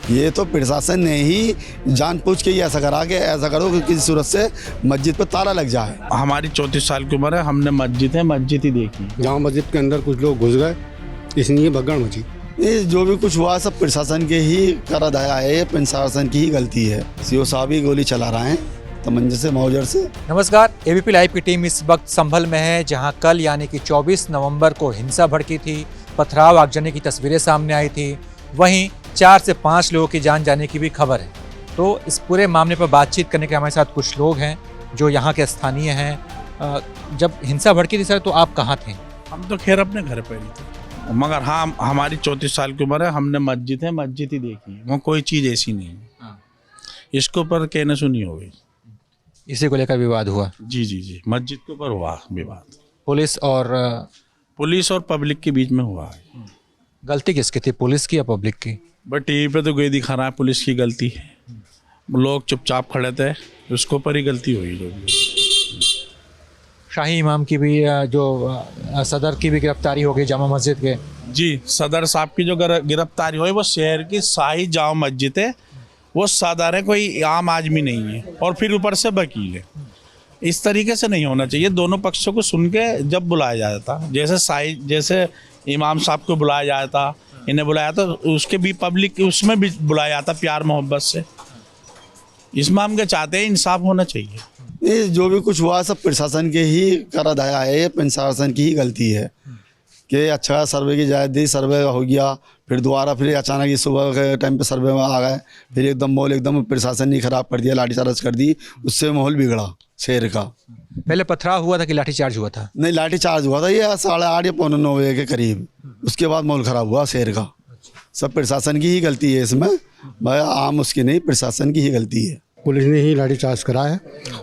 ये तो प्रशासन ने ही जानबूझ के ही ऐसा करा कि ऐसा करो कि किसी सूरत से मस्जिद पर ताला लग जाए। हमारी 34 साल की उम्र है, हमने मस्जिद ही देखी। जहाँ मस्जिद के अंदर कुछ लोग घुस गए, इसलिए भगदड़ मची। ये जो भी कुछ हुआ सब प्रशासन के ही करा दाया है, प्रशासन की ही गलती है। सीओ साहब ही गोली चला रहे हैं तमंचे से, मौजर से। नमस्कार, एबीपी लाइव की टीम इस वक्त संभल में है, जहां कल यानी कि 24 नवंबर को हिंसा भड़की थी, पथराव आगजनी की तस्वीरें सामने आई थी। वहीं 4 से 5 लोगों की जान जाने की भी खबर है। तो इस पूरे मामले पर बातचीत करने के हमारे साथ कुछ लोग हैं जो यहाँ के स्थानीय हैं। जब हिंसा भड़की थी सर, तो आप कहाँ थे? हम तो खैर अपने घर पे ही थे, मगर हाँ, हमारी 34 साल की उम्र है, हमने मस्जिद ही देखी। वहाँ कोई चीज़ ऐसी नहीं है। इसके ऊपर कहने सुनी हो गई, इसी को लेकर विवाद हुआ। जी, मस्जिद के ऊपर हुआ विवाद। पुलिस और पब्लिक के बीच में हुआ है। गलती किसकी थी, पुलिस की या पब्लिक की? बट टीवी पे तो कोई दिखा रहा है पुलिस की गलती है। लोग चुपचाप खड़े थे, उसके ऊपर ही गलती हुई। जो शाही इमाम की भी, जो सदर की भी गिरफ्तारी हो गई जामा मस्जिद के। जी, सदर साहब की जो गिरफ्तारी हुई, वो शहर की शाही जामा मस्जिद है। वो सदर है, कोई आम आदमी नहीं है। और फिर ऊपर से वकील है। इस तरीके से नहीं होना चाहिए। दोनों पक्षों को सुन के जब बुलाया जाता, जैसे इमाम साहब को बुलाया जाता, इन्हें बुलाया था, उसके भी पब्लिक उसमें भी बुलाया जाता प्यार मोहब्बत से। इसमें हम क्या चाहते हैं, इंसाफ होना चाहिए। ये जो भी कुछ हुआ सब प्रशासन के ही करा दाया है, प्रशासन की ही गलती है कि अच्छा सर्वे की जायज़ दी, सर्वे हो गया, फिर दोबारा फिर अचानक ही सुबह के टाइम पे सर्वे में आ गए, फिर एकदम माहौल एकदम प्रशासन ने ख़राब कर दिया, लाठीचार्ज कर दी, उससे माहौल बिगड़ा शहर का। पहले पथराव हुआ था कि लाठीचार्ज हुआ था? नहीं, लाठीचार्ज हुआ था ये 8:30 या 8:45 बजे के करीब। उसके बाद माहौल ख़राब हुआ शहर का। सब प्रशासन की ही गलती है इसमें, भाई आम उसकी नहीं, प्रशासन की ही गलती है। पुलिस ने ही लाठीचार्ज करा है,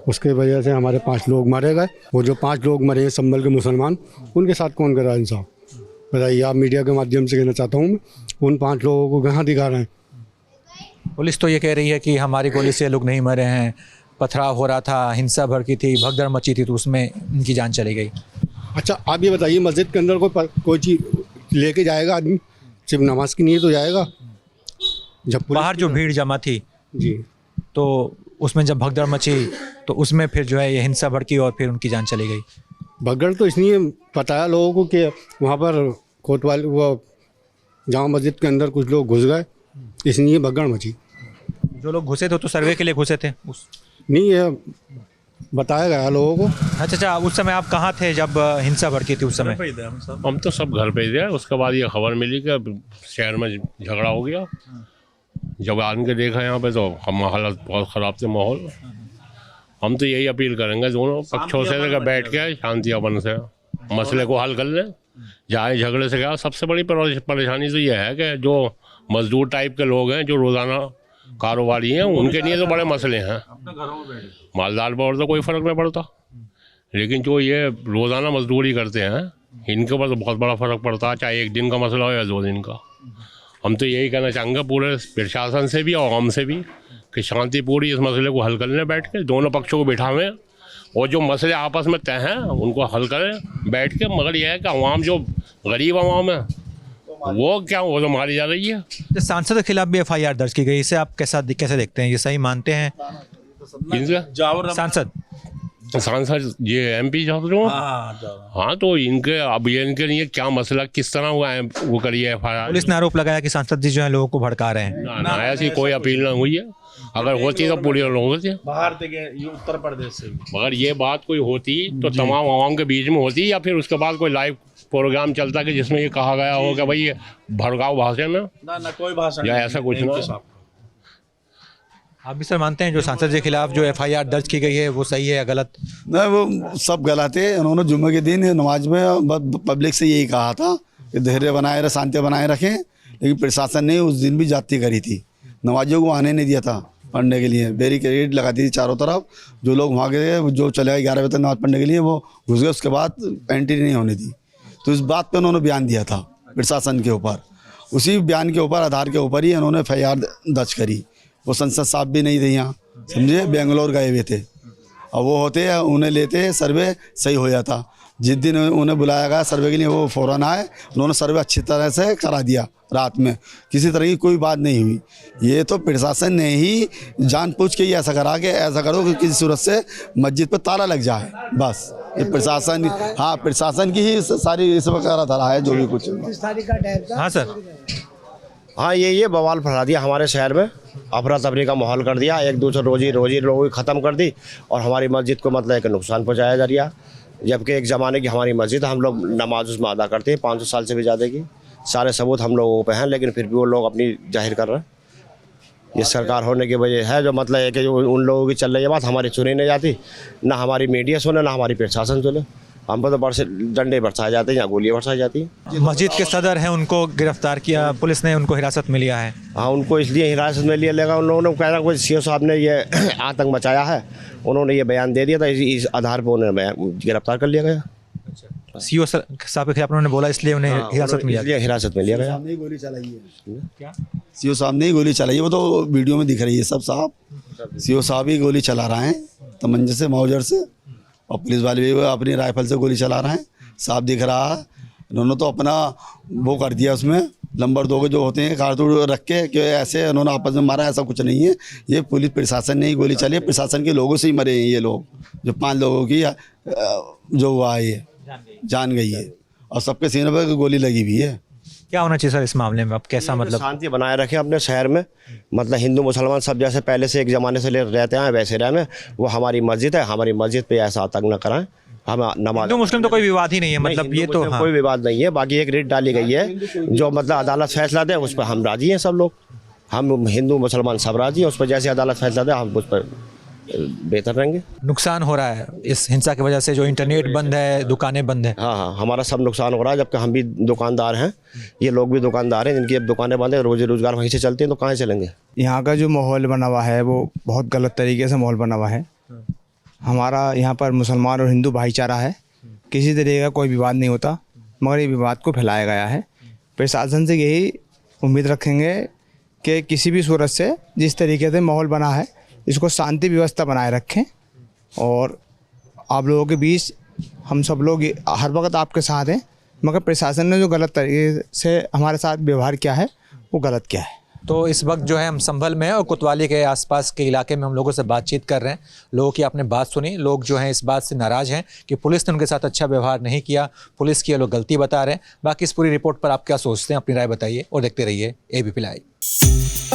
उसके वजह से हमारे 5 लोग मारे गए। वो जो 5 लोग मरे हैं संभल के मुसलमान, उनके साथ कौन कर रहा है इंसाफ? बताइए। आप मीडिया के माध्यम से कहना चाहता हूँ, उन 5 लोगों को कहाँ दिखा रहे हैं? पुलिस तो ये कह रही है कि हमारी गोली से लोग नहीं मरे हैं, पथराव हो रहा था, हिंसा भड़की थी, भगदड़ मची थी, तो उसमें उनकी जान चली गई। अच्छा, आप ये बताइए, मस्जिद के अंदर कोई चीज़ लेके जाएगा आदमी? सिर्फ नमाज की नहीं तो जाएगा? जब बाहर जो भीड़ जमा थी जी, तो उसमें जब भगदड़ मची तो उसमें फिर जो है ये हिंसा भड़की और फिर उनकी जान चली गई। भगदड़ तो इसलिए बताया लोगों को कि वहाँ पर कोतवाली, वो जामा मस्जिद के अंदर कुछ लोग घुस गए, इसलिए भगदड़ मची। जो लोग घुसे थे तो सर्वे के लिए घुसे थे नहीं, ये बताया गया लोगों को। अच्छा, उस समय आप कहाँ थे जब हिंसा भड़की थी? उस समय हम तो सब घर पे ही थे। उसके बाद ये खबर मिली कि शहर में झगड़ा हो गया। जब आन के देखा यहाँ पे तो हम हालत बहुत ख़राब थे, माहौल। हम तो यही अपील करेंगे दोनों पक्षों से बैठ के शांति अपन से मसले को हल कर लें। जहाँ झगड़े से क्या, सबसे बड़ी परेशानी तो ये है कि जो मजदूर टाइप के लोग हैं, जो रोज़ाना कारोबारी हैं, उनके लिए तो बड़े मसले हैं। मालदार पर तो कोई फ़र्क नहीं पड़ता, लेकिन जो ये रोज़ाना मजदूरी करते हैं, इनके ऊपर तो बहुत बड़ा फ़र्क पड़ता है, चाहे 1 दिन का मसला हो या 2 दिन का। हम तो यही कहना चाहेंगे पूरे प्रशासन से भी और आवाम से भी कि शांतिपूर्ण इस मसले को हल करने बैठ के, दोनों पक्षों को बिठावें और जो मसले आपस में तय हैं उनको हल करें बैठ के। मगर यह है कि आवाम, जो गरीब आवाम है, वो तो मारी जा रही है। सांसद के खिलाफ भी FIR दर्ज की गई, इसे आप कैसे देखते हैं? ये सही मानते हैं? सांसद ये MP छात्रों, हाँ, तो इनके लिए क्या मसला, किस तरह हुआ है, वो करिए FIR। पुलिस ने आरोप लगाया कि सांसद जी जो है लोगों को भड़का रहे हैं। ना, ऐसी कोई अपील ना हुई है। अगर होती तो पूरी लोगों से बाहर ये उत्तर प्रदेश से, मगर ये बात कोई होती तो तमाम आवाम के बीच में होती, या फिर उसके बाद कोई लाइव प्रोग्राम चलता कि जिसमें ये कहा गया हो कि भाई ये भड़काऊ भाषण है ना कोई भाषण या ऐसा कुछ ना। आप भी सर मानते हैं जो सांसद के खिलाफ जो FIR दर्ज की गई है वो सही है या गलत? नहीं, वो सब गलत है। उन्होंने जुम्मे के दिन नमाज में पब्लिक से यही कहा था कि धैर्य बनाए रहे, शांति बनाए रखें, लेकिन प्रशासन ने उस दिन भी जाती करी थी। नमाजियों को आने नहीं दिया था पढ़ने के लिए, बैरिकेड लगा दी थी चारों तरफ। जो लोग वहाँ गए, जो चले गए 11 बजे तक नमाज पढ़ने के लिए, वो घुस गए, उसके बाद एंट्री नहीं होने दी। तो इस बात पर उन्होंने बयान दिया था प्रशासन के ऊपर। उसी बयान के ऊपर, आधार के ऊपर ही उन्होंने FIR दर्ज करी। वो संसद साहब भी नहीं थे यहाँ, समझे, बेंगलोर गए हुए थे। और वो होते उन्हें लेते सर्वे सही हो जाता। जिस दिन उन्हें बुलाया गया सर्वे के लिए वो फ़ौरन आए, उन्होंने सर्वे अच्छी तरह से करा दिया रात में, किसी तरह की कोई बात नहीं हुई। ये तो प्रशासन ने ही जानबूझ के ही ऐसा करा कि ऐसा करो कि किसी सूरत से मस्जिद पर ताला लग जाए, बस ये प्रशासन, हाँ प्रशासन की ही सारी इस वगैरह धरा है जो भी कुछ। हाँ सर, हाँ ये बवाल फैला दिया हमारे शहर में, अफरा तफरी का माहौल कर दिया, एक दूसरे रोजी लोगों की ख़त्म कर दी और हमारी मस्जिद को मतलब एक नुकसान पहुँचाया जा रहा। जबकि एक ज़माने की हमारी मस्जिद, हम लोग नमाज उसमें अदा करते हैं 500 साल से भी ज़्यादा की, सारे सबूत हम लोगों पे हैं, लेकिन फिर भी वो लोग अपनी जाहिर कर रहे हैं। ये सरकार होने की वजह है, जो मतलब है कि जो उन लोगों की चल रही है बात हमारी सुनी नहीं जाती, ना हमारी मीडिया सुने, ना हमारी प्रशासन सुने। हम पर तो बरसे डंडे बरसाए जाते हैं या गोलियाँ बरसाई जाती हैं। मस्जिद के सदर हैं, उनको गिरफ्तार किया, पुलिस ने उनको हिरासत में लिया है। हाँ, उनको इसलिए हिरासत में लिया लेगा, उन लोगों ने कह रहा कोई सीओ साहब ने ये आतंक मचाया है, उन्होंने ये बयान दे दिया था, इस आधार पर उन्हें गिरफ्तार कर लिया गया। सीओ साहब के खिलाफ उन्होंने बोला, इसलिए उन्हें हिरासत में लिया। इसलिए हिरासत में लिया गया। साहब ने गोली चलाई है, क्या सीओ साहब ने गोली चलाई है, वो तो वीडियो में दिख रही है सब साहब। सीओ साहब ही गोली चला रहे हैं तमंचे से, मौजर से, और पुलिस वाले भी अपनी राइफल से गोली चला रहे हैं, साफ दिख रहा है। उन्होंने तो अपना वो कर दिया, उसमें नंबर 2 के जो होते हैं कारतूस रख के कि ऐसे उन्होंने आपस में मारा, ऐसा कुछ नहीं है। ये पुलिस प्रशासन ने ही गोली चली है, प्रशासन के लोगों से ही मरे हैं ये लोग, जो 5 लोगों की जो हुआ है ये जान गई है, और सबके सीने पर गोली लगी हुई है। क्या होना चाहिए सर इस मामले में, अब कैसा मतलब? शांति बनाए रखें अपने शहर में, मतलब हिंदू मुसलमान सब जैसे पहले से एक ज़माने से रहते हैं वैसे रहें। वो हमारी मस्जिद है, हमारी मस्जिद पे ऐसा आतंक न कराएं। हम नमाज, हिंदू मुस्लिम तो कोई विवाद ही नहीं है, मतलब ये तो हाँ। कोई विवाद नहीं है। बाकी एक रिट डाली गई है, जो मतलब अदालत फैसला दे उस पर हम राजी हैं, सब लोग, हम हिंदू मुसलमान सब राजी हैं उस पर। जैसे अदालत फैसला दे हम उस पर बेहतर रहेंगे। नुकसान हो रहा है इस हिंसा की वजह से, जो इंटरनेट बंद है, दुकानें बंद है। हाँ, हमारा सब नुकसान हो रहा है, जबकि हम भी दुकानदार हैं, ये लोग भी दुकानदार हैं, जिनकी अब दुकानें बंद है, रोजी रोजगार वहीं से चलते हैं, तो कहाँ चलेंगे। यहाँ का जो माहौल बना हुआ है वो बहुत गलत तरीके से माहौल बना हुआ है। हमारा यहाँ पर मुसलमान और हिंदू भाईचारा है, किसी तरीके का कोई विवाद नहीं होता, मगर ये विवाद को फैलाया गया है। प्रशासन से यही उम्मीद रखेंगे कि किसी भी सूरत से जिस तरीके से माहौल बना है, इसको शांति व्यवस्था बनाए रखें, और आप लोगों के बीच हम सब लोग हर वक्त आपके साथ हैं, मगर प्रशासन ने जो गलत तरीके से हमारे साथ व्यवहार किया है वो गलत किया है। तो इस वक्त जो है हम संभल में और कोतवाली के आसपास के इलाके में हम लोगों से बातचीत कर रहे हैं। लोगों की आपने बात सुनी, लोग जो हैं इस बात से नाराज़ हैं कि पुलिस ने उनके साथ अच्छा व्यवहार नहीं किया, पुलिस की ये लोग गलती बता रहे हैं। बाकी इस पूरी रिपोर्ट पर आप क्या सोचते हैं, अपनी राय बताइए और देखते रहिए ABP लाइव।